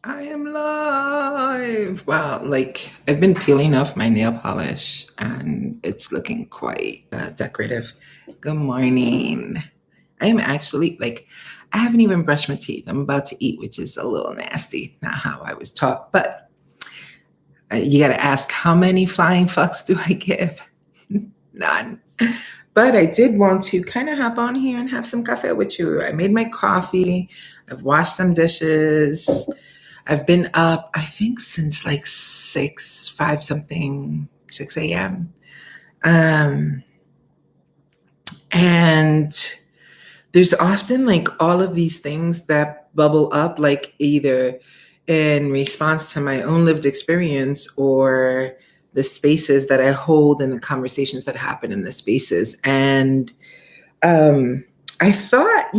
I am live. Wow, like I've been peeling off my nail polish and it's looking quite decorative. Good morning. I am actually like, I haven't even brushed my teeth. I'm about to eat, which is a little nasty. Not how I was taught, but you got to ask, how many flying fucks do I give? None. But I did want to kind of hop on here and have some cafe with you. I made my coffee. I've washed some dishes. I've been up, I think, since like 6 a.m. Um, and there's often like all of these things that bubble up, like either in response to my own lived experience or the spaces that I hold and the conversations that happen in the spaces. And um, I thought,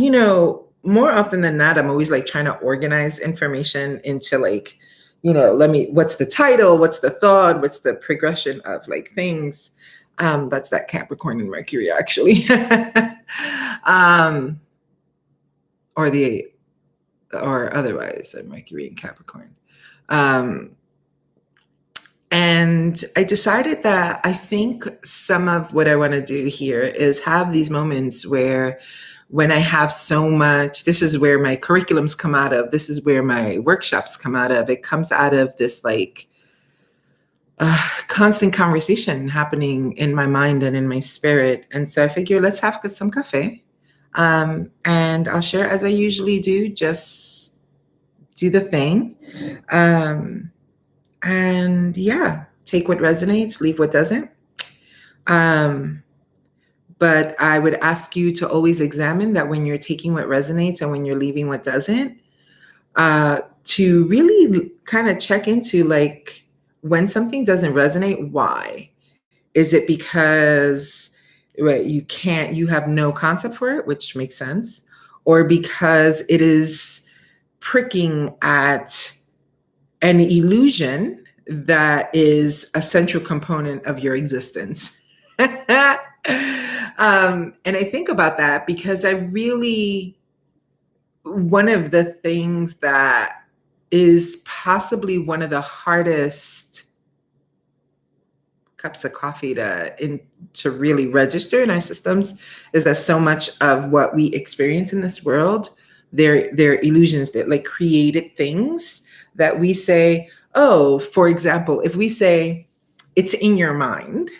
more often than not, I'm always like trying to organize information into like, what's the title? What's the thought? What's the progression of like things? That's that Capricorn and Mercury actually. um, or the, or otherwise Mercury and Capricorn. Um, and I decided that I think some of what I want to do here is have these moments where when I have so much, this is where my curriculums come out of, this is where my workshops come out of. It comes out of this like constant conversation happening in my mind and in my spirit. And so I figure let's have some cafe. And I'll share as I usually do, just do the thing. And yeah, take what resonates, leave what doesn't. But I would ask you to always examine that when you're taking what resonates and when you're leaving what doesn't, to really kind of check into like when something doesn't resonate, why? Is it because you have no concept for it, which makes sense, or because it is pricking at an illusion that is a central component of your existence? And I think about that because one of the things that is possibly one of the hardest cups of coffee to really register in our systems is that so much of what we experience in this world, they're illusions that like created things that we say, oh, for example, if we say it's in your mind,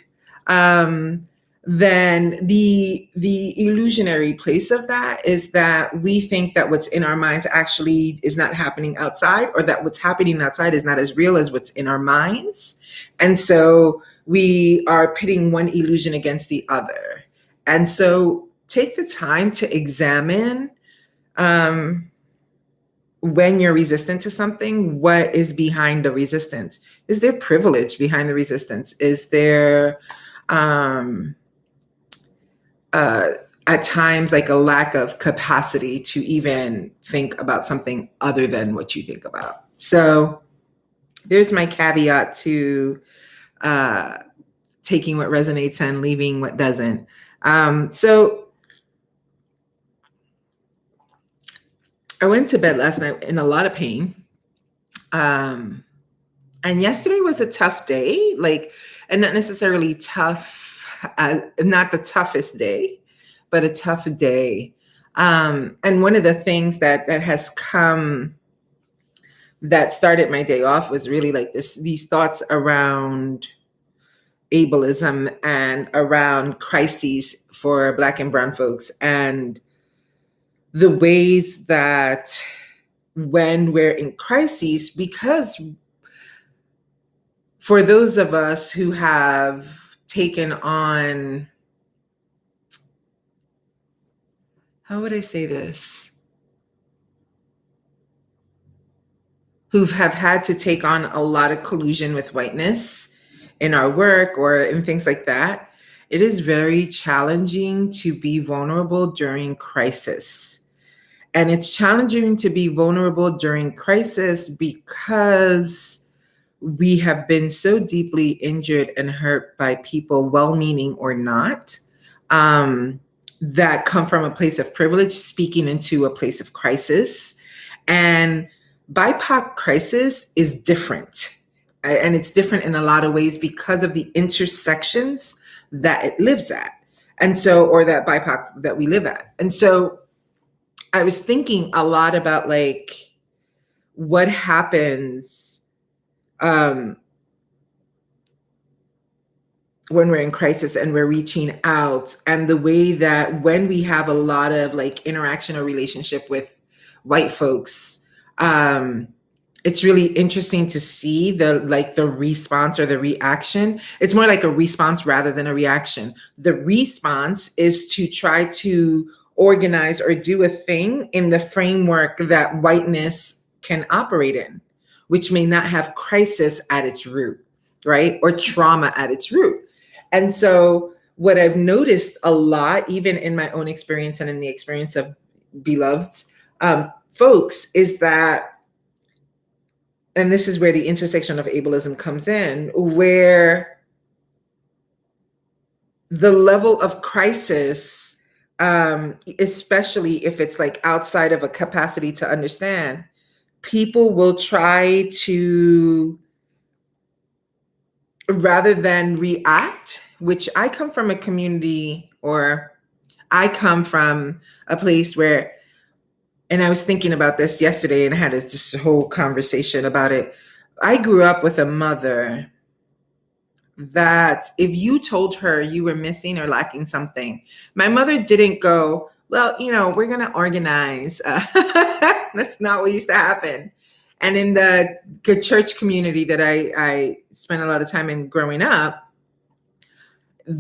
then the illusionary place of that is that we think that what's in our minds actually is not happening outside, or that what's happening outside is not as real as what's in our minds. And so we are pitting one illusion against the other. And so take the time to examine when you're resistant to something, what is behind the resistance? Is there privilege behind the resistance? Is there at times like a lack of capacity to even think about something other than what you think about? So there's my caveat to taking what resonates and leaving what doesn't. So I went to bed last night in a lot of pain. And yesterday was a tough day, and not necessarily tough, not the toughest day, but a tough day. And one of the things that has come that started my day off was really like these thoughts around ableism and around crises for Black and Brown folks, and the ways that when we're in crises, because for those of us who have taken on, how would I say this? Who have had to take on a lot of collusion with whiteness in our work or in things like that, it is very challenging to be vulnerable during crisis. And it's challenging to be vulnerable during crisis because we have been so deeply injured and hurt by people, well-meaning or not, that come from a place of privilege speaking into a place of crisis. And BIPOC crisis is different. And it's different in a lot of ways because of the intersections that it lives at. And so, or that BIPOC that we live at. And so I was thinking a lot about like what happens when we're in crisis and we're reaching out, and the way that when we have a lot of like interaction or relationship with white folks, it's really interesting to see the response or the reaction. It's more like a response rather than a reaction. The response is to try to organize or do a thing in the framework that whiteness can operate in, which may not have crisis at its root, right? Or trauma at its root. And so what I've noticed a lot, even in my own experience and in the experience of beloved folks, is that, and this is where the intersection of ableism comes in, where the level of crisis, especially if it's like outside of a capacity to understand, people will try to, rather than react, which I come from a community, or I come from a place where, and I was thinking about this yesterday and I had this whole conversation about it. I grew up with a mother that if you told her you were missing or lacking something, my mother didn't go, well, we're going to organize. That's not what used to happen. And in the church community that I spent a lot of time in growing up, we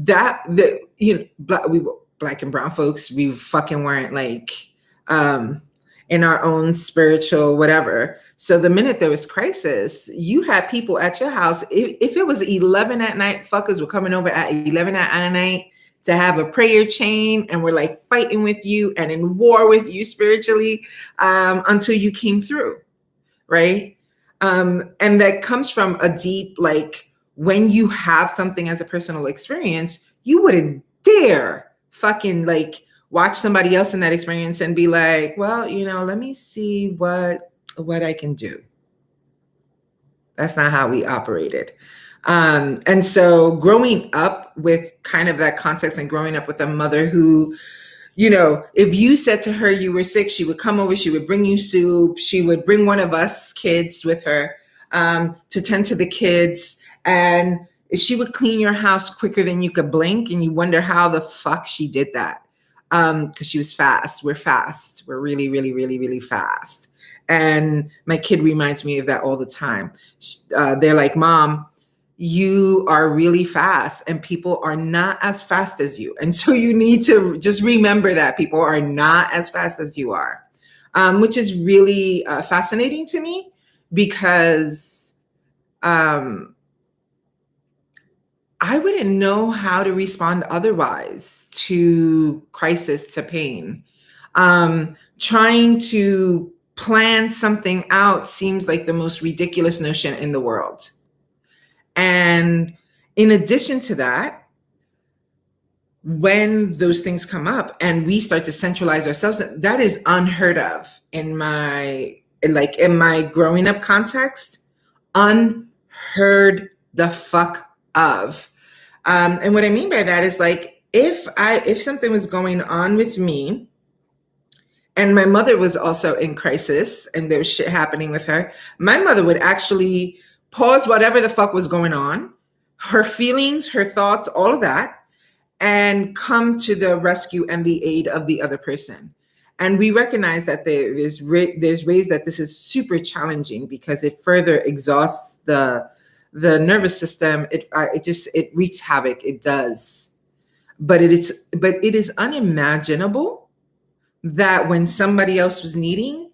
Black and brown folks, we fucking weren't like in our own spiritual whatever. So the minute there was crisis, you had people at your house. If it was 11 at night, fuckers were coming over at 11 at night to have a prayer chain, and we're like fighting with you and in war with you spiritually until you came through, right? And that comes from a deep, like, when you have something as a personal experience, you wouldn't dare fucking like watch somebody else in that experience and be like, well, let me see what I can do. That's not how we operated. And so growing up with kind of that context, and growing up with a mother who, if you said to her you were sick, she would come over, she would bring you soup, she would bring one of us kids with her to tend to the kids, and she would clean your house quicker than you could blink, and you wonder how the fuck she did that. Because she was fast. We're fast. We're really, really, really, really fast. And my kid reminds me of that all the time. They're like, Mom, you are really fast, and people are not as fast as you. And so you need to just remember that people are not as fast as you are, which is really fascinating to me, because I wouldn't know how to respond otherwise to crisis, to pain. Trying to plan something out seems like the most ridiculous notion in the world. And in addition to that, when those things come up and we start to centralize ourselves, that is unheard of in my growing up context. Unheard the fuck of. And what I mean by that is, like, if something was going on with me, and my mother was also in crisis and there was shit happening with her, my mother would actually pause whatever the fuck was going on, her feelings, her thoughts, all of that, and come to the rescue and the aid of the other person. And we recognize that there's ways that this is super challenging, because it further exhausts the nervous system. It wreaks havoc. It does. But it is unimaginable that when somebody else was needing,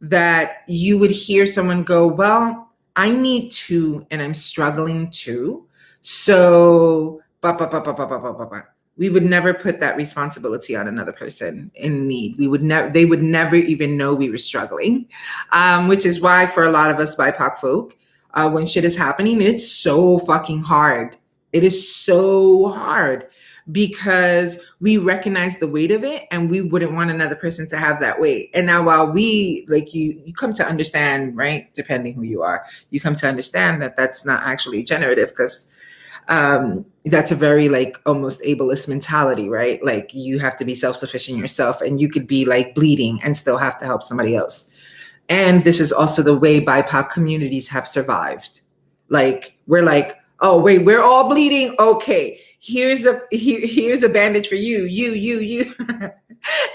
that you would hear someone go, well, I need to, and I'm struggling too. So, we would never put that responsibility on another person in need. They would never even know we were struggling, which is why for a lot of us BIPOC folk, when shit is happening, it's so fucking hard. It is so hard, because we recognize the weight of it and we wouldn't want another person to have that weight. And now while we like you come to understand, right, depending who you are, you come to understand that that's not actually generative, because that's a very like almost ableist mentality, right? Like you have to be self-sufficient yourself, and you could be like bleeding and still have to help somebody else. And this is also the way BIPOC communities have survived. Like we're like, oh wait, we're all bleeding. Okay, here's a bandage for you.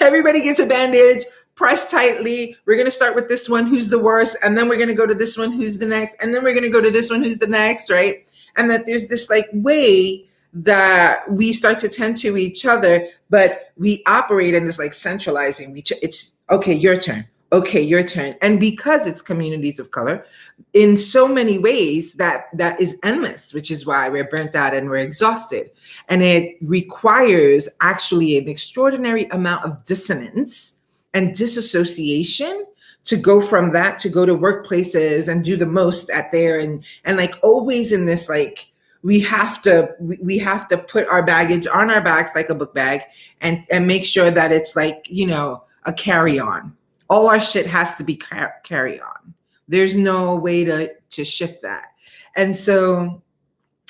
Everybody gets a bandage. Press tightly. We're gonna start with this one who's the worst, and then we're gonna go to this one who's the next, and then we're gonna go to this one who's the next, right? And that there's this like way that we start to tend to each other, but we operate in this like centralizing. It's okay, your turn. Okay, your turn. And because it's communities of color, in so many ways that is endless, which is why we're burnt out and we're exhausted. And it requires actually an extraordinary amount of dissonance and disassociation to go from that to go to workplaces and do the most at there, and like always in this like we have to put our baggage on our backs like a book bag, and make sure that it's like, you know, a carry-on. All our shit has to be carry on. There's no way to shift that. And so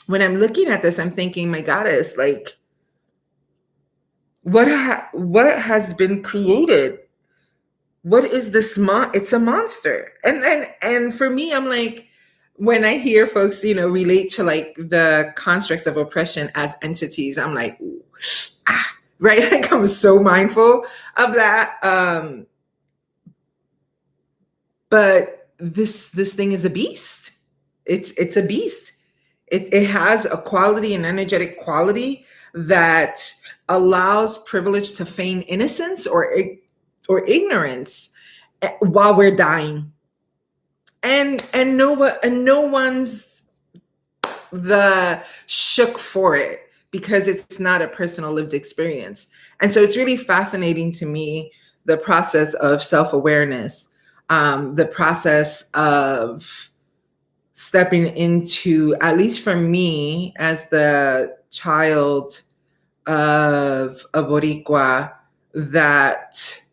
when I'm looking at this, I'm thinking, my goddess, like what has been created? What is this? It's a monster. And for me, I'm like, when I hear folks, you know, relate to like the constructs of oppression as entities, I'm like, ooh, right? Like I'm so mindful of that. But this thing is a beast. It's a beast. It has a quality, an energetic quality that allows privilege to feign innocence or ignorance while we're dying, and no one's the shook for it, because it's not a personal lived experience. And so it's really fascinating to me, the process of self-awareness, the process of stepping into, at least for me as the child of a Boricua that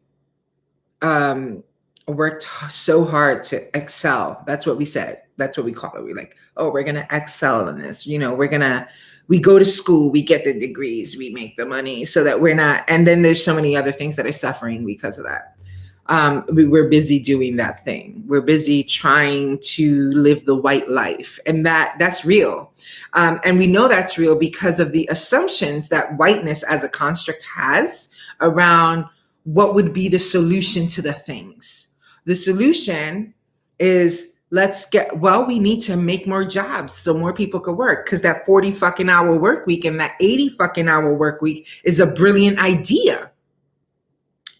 worked so hard to excel. That's what we said. That's what we call it. We're like, oh, we're going to excel in this. You know, we go to school, we get the degrees, we make the money so that we're not, and then there's so many other things that are suffering because of that. We're busy doing that thing. We're busy trying to live the white life. And that's real. And we know that's real because of the assumptions that whiteness as a construct has around what would be the solution to the things. The solution is we need to make more jobs so more people could work, because that 40 fucking hour work week and that 80 fucking hour work week is a brilliant idea.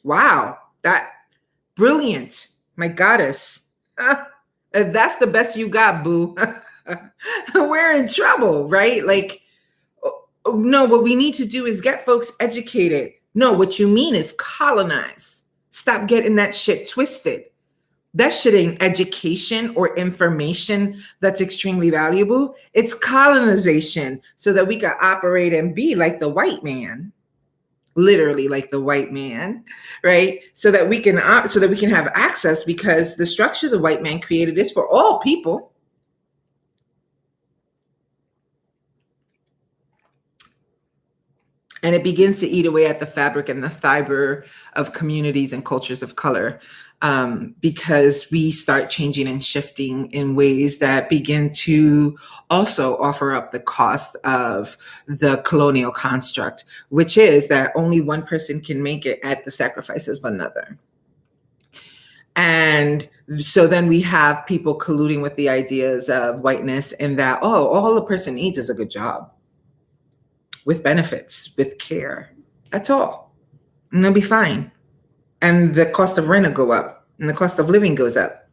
Wow. That brilliant. My goddess. If that's the best you got, boo, we're in trouble, right? Like, no, what we need to do is get folks educated. No, what you mean is colonize. Stop getting that shit twisted. That shit ain't education or information that's extremely valuable. It's colonization so that we can operate and be like the white man, literally like the white man, right? So that we can have access, because the structure the white man created is for all people. And it begins to eat away at the fabric and the fiber of communities and cultures of color, because we start changing and shifting in ways that begin to also offer up the cost of the colonial construct, which is that only one person can make it at the sacrifice of another. And so then we have people colluding with the ideas of whiteness, and that, oh, all a person needs is a good job with benefits, with care. That's all. And they'll be fine. And the cost of rent will go up, and the cost of living goes up.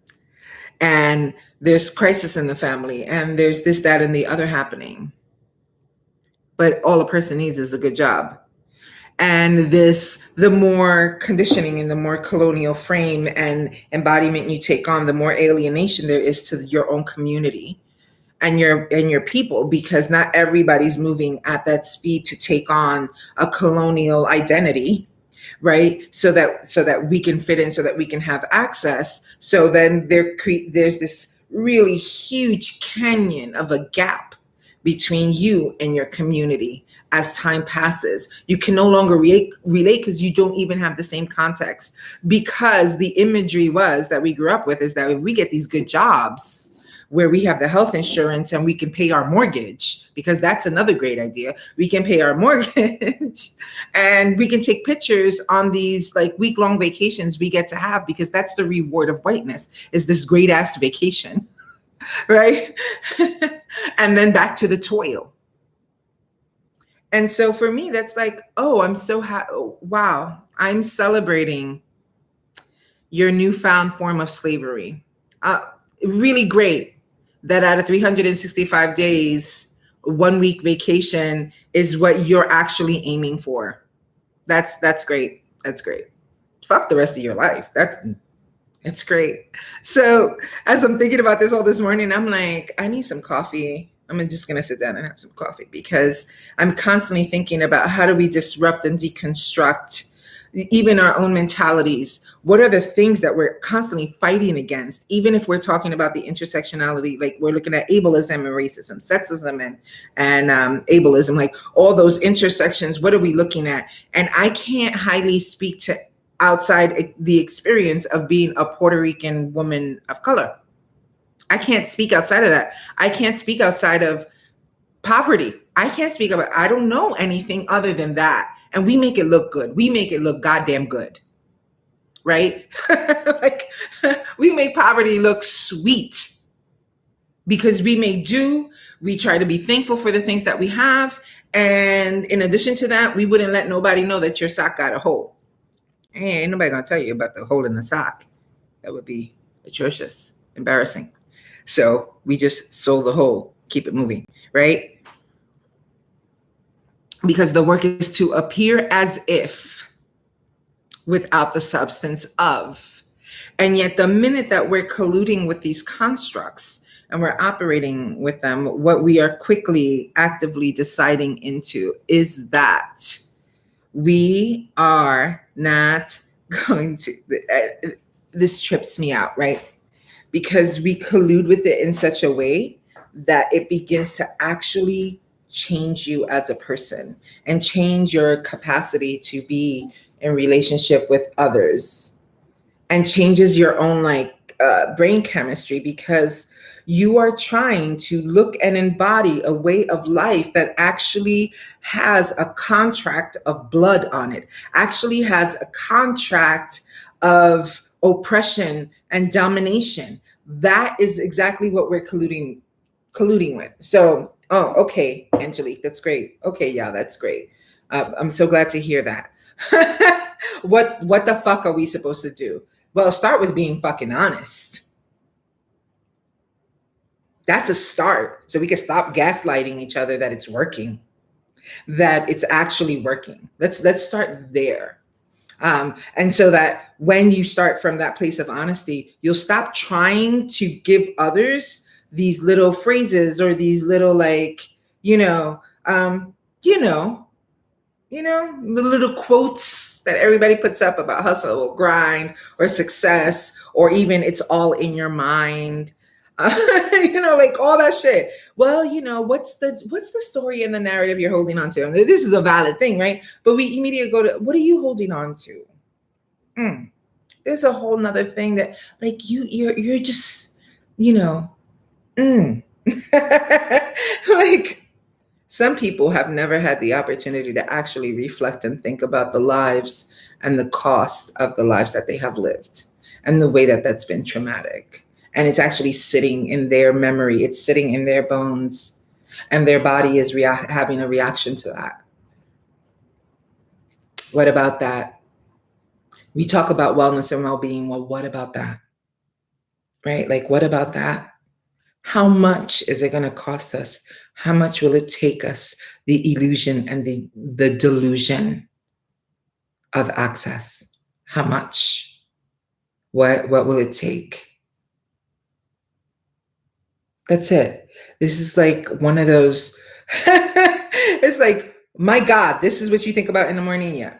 And there's crisis in the family, and there's this, that, and the other happening. But all a person needs is a good job. And the more conditioning and the more colonial frame and embodiment you take on, the more alienation there is to your own community. and your people, because not everybody's moving at that speed to take on a colonial identity, right? So that we can fit in, so that we can have access. So then there's this really huge canyon of a gap between you and your community. As time passes, you can no longer relate because you don't even have the same context, because the imagery was that we grew up with is that if we get these good jobs where we have the health insurance and we can pay our mortgage, because that's another great idea. We can pay our mortgage and we can take pictures on these like week-long vacations we get to have, because that's the reward of whiteness, is this great ass vacation, right? And then back to the toil. And so for me, that's like, oh, I'm so wow, I'm celebrating your newfound form of slavery. Really great that out of 365 days, 1 week vacation is what you're actually aiming for. That's great. That's great. Fuck the rest of your life. It's great. So as I'm thinking about this all this morning, I'm like, I need some coffee. I'm just going to sit down and have some coffee, because I'm constantly thinking about how do we disrupt and deconstruct even our own mentalities. What are the things that we're constantly fighting against? Even if we're talking about the intersectionality, like we're looking at ableism and racism, sexism and ableism, like all those intersections, what are we looking at? And I can't highly speak to outside the experience of being a Puerto Rican woman of color. I can't speak outside of that. I can't speak outside of poverty. I can't speak about, I don't know anything other than that. And we make it look good. We make it look goddamn good, right? Like we make poverty look sweet because we make do. We try to be thankful for the things that we have. And in addition to that, we wouldn't let nobody know that your sock got a hole. Hey, ain't nobody gonna tell you about the hole in the sock. That would be atrocious, embarrassing. So we just sew the hole, keep it moving, right? Because the work is to appear as if without the substance of. And yet the minute that we're colluding with these constructs and we're operating with them, what we are quickly actively deciding into is that we are not going to, this trips me out, right? Because we collude with it in such a way that it begins to actually change you as a person and change your capacity to be in relationship with others, and changes your own brain chemistry, because you are trying to look and embody a way of life that actually has a contract of blood on it, actually has a contract of oppression and domination. That is exactly what we're colluding with. So, oh, okay, Angelique, that's great. Okay, yeah, that's great. I'm so glad to hear that. What the fuck are we supposed to do? Well, start with being fucking honest. That's a start. So we can stop gaslighting each other that it's working, that it's actually working. Let's start there. And so that when you start from that place of honesty, you'll stop trying to give others these little phrases or these little the little quotes that everybody puts up about hustle or grind or success, or even it's all in your mind. Like all that shit. Well, what's the story and the narrative you're holding on to? And this is a valid thing, right? But we immediately go to, what are you holding on to? There's a whole nother thing that like you're just, like some people have never had the opportunity to actually reflect and think about the lives and the cost of the lives that they have lived and the way that that's been traumatic. And it's actually sitting in their memory. It's sitting in their bones, and their body is having a reaction to that. What about that? We talk about wellness and well-being. Well, what about that? Right? Like, what about that? How much is it going to cost us? How much will it take us? The illusion and the delusion of access. How much? What will it take? That's it. This is like one of those, it's like, my God, this is what you think about in the morning? Yeah.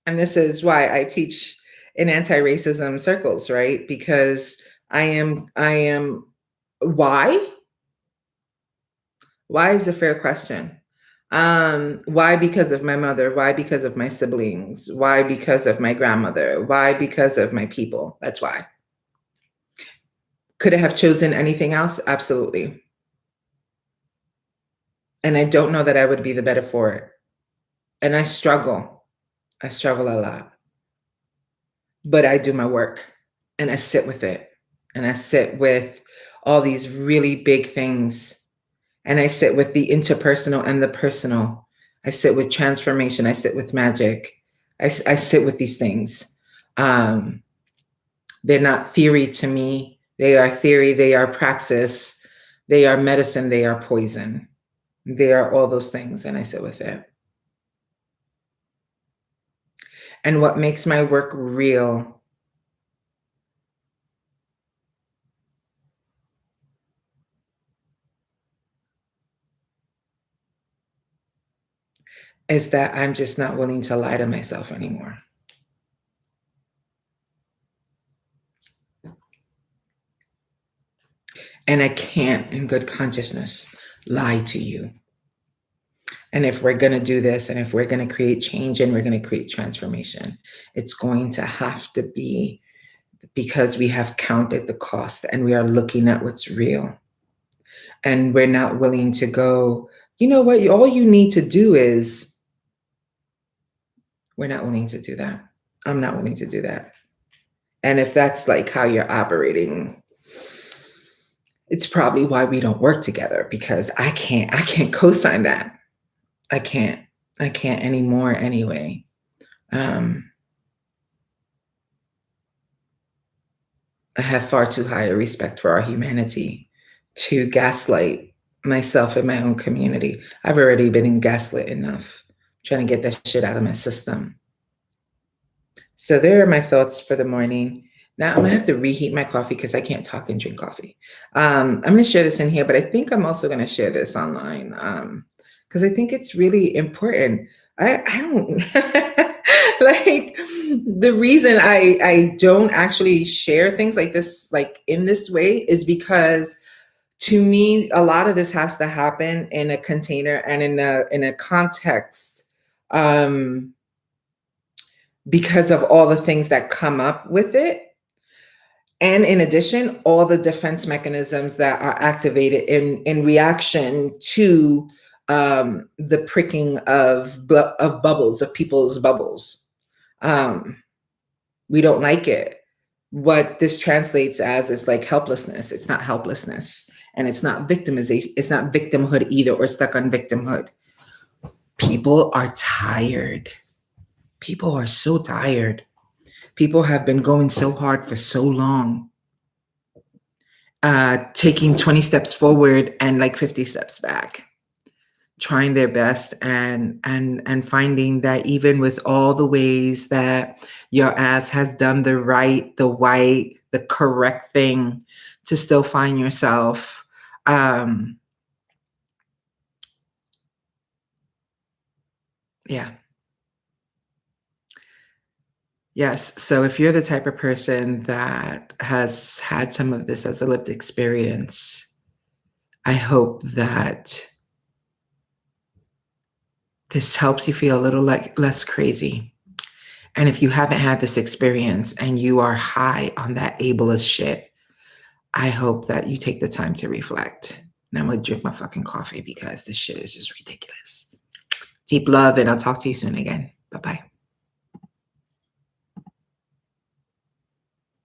And this is why I teach in anti-racism circles, right? Because why? Why is a fair question. Why? Because of my mother. Why? Because of my siblings. Why? Because of my grandmother. Why? Because of my people. That's why. Could I have chosen anything else? Absolutely. And I don't know that I would be the better for it. And I struggle. I struggle a lot. But I do my work and I sit with it. And I sit with all these really big things. And I sit with the interpersonal and the personal. I sit with transformation. I sit with magic. I sit with these things. They're not theory to me. They are theory. They are praxis. They are medicine. They are poison. They are all those things. And I sit with it. And what makes my work real is that I'm just not willing to lie to myself anymore. And I can't, in good consciousness, lie to you. And if we're going to do this, and if we're going to create change and we're going to create transformation, it's going to have to be because we have counted the cost and we are looking at what's real. And we're not willing to go, you know what, all you need to do is, we're not willing to do that. I'm not willing to do that. And if that's like how you're operating, it's probably why we don't work together, because I can't co-sign that. I can't anymore anyway. I have far too high a respect for our humanity to gaslight myself and my own community. I've already been gaslit enough trying to get that shit out of my system. So there are my thoughts for the morning. Now I'm gonna have to reheat my coffee because I can't talk and drink coffee. I'm gonna share this in here, but I think I'm also gonna share this online because I think it's really important. I don't like the reason I don't actually share things like this, like in this way, is because to me, a lot of this has to happen in a container and in a context. Because of all the things that come up with it. And in addition, all the defense mechanisms that are activated in reaction to the pricking of bubbles, of people's bubbles. We don't like it. What this translates as is like helplessness. It's not helplessness. And it's not victimization. It's not victimhood either, or stuck on victimhood. People are tired. People are so tired. People have been going so hard for so long, taking 20 steps forward and like 50 steps back, trying their best and finding that even with all the ways that your ass has done the right, the white, the correct thing, to still find yourself yeah. Yes. So if you're the type of person that has had some of this as a lived experience, I hope that this helps you feel a little less crazy. And if you haven't had this experience and you are high on that ableist shit, I hope that you take the time to reflect. And I'm going to drink my fucking coffee because this shit is just ridiculous. Deep love, and I'll talk to you soon again. Bye-bye.